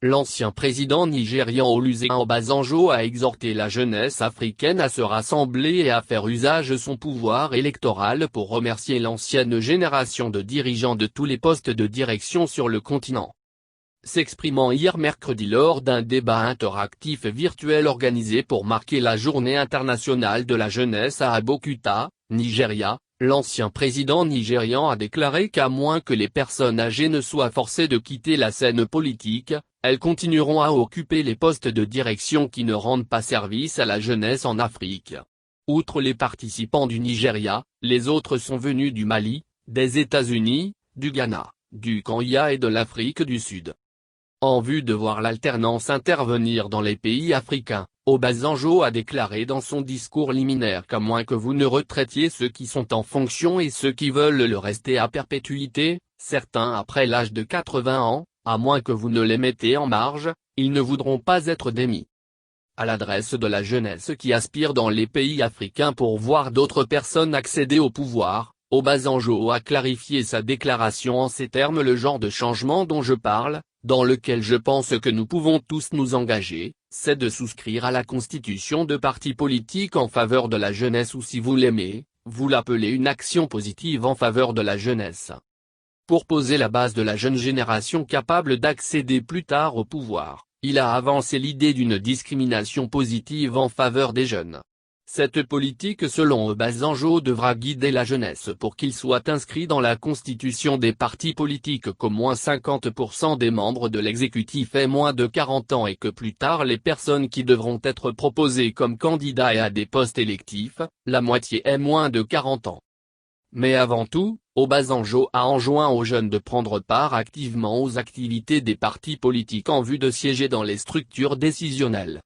L'ancien président nigérian Olusegun Obasanjo a exhorté la jeunesse africaine à se rassembler et à faire usage de son pouvoir électoral pour remercier l'ancienne génération de dirigeants de tous les postes de direction sur le continent. S'exprimant hier mercredi lors d'un débat interactif virtuel organisé pour marquer la Journée internationale de la jeunesse à Abeokuta, Nigeria, l'ancien président nigérian a déclaré qu'à moins que les personnes âgées ne soient forcées de quitter la scène politique, elles continueront à occuper les postes de direction qui ne rendent pas service à la jeunesse en Afrique. Outre les participants du Nigeria, les autres sont venus du Mali, des États-Unis, du Ghana, du Kenya et de l'Afrique du Sud. En vue de voir l'alternance intervenir dans les pays africains, Obasanjo a déclaré dans son discours liminaire qu'à moins que vous ne retraitiez ceux qui sont en fonction et ceux qui veulent le rester à perpétuité, certains après l'âge de 80 ans, à moins que vous ne les mettez en marge, ils ne voudront pas être démis. À l'adresse de la jeunesse qui aspire dans les pays africains pour voir d'autres personnes accéder au pouvoir, Obasanjo a clarifié sa déclaration en ces termes: le genre de changement dont je parle, dans lequel je pense que nous pouvons tous nous engager, c'est de souscrire à la constitution de partis politiques en faveur de la jeunesse ou, si vous l'aimez, vous l'appelez une action positive en faveur de la jeunesse. Pour poser la base de la jeune génération capable d'accéder plus tard au pouvoir, il a avancé l'idée d'une discrimination positive en faveur des jeunes. Cette politique selon Obasanjo devra guider la jeunesse pour qu'il soit inscrit dans la constitution des partis politiques qu'au moins 50% des membres de l'exécutif aient moins de 40 ans et que plus tard les personnes qui devront être proposées comme candidats et à des postes électifs, la moitié aient moins de 40 ans. Mais avant tout, Obasanjo a enjoint aux jeunes de prendre part activement aux activités des partis politiques en vue de siéger dans les structures décisionnelles.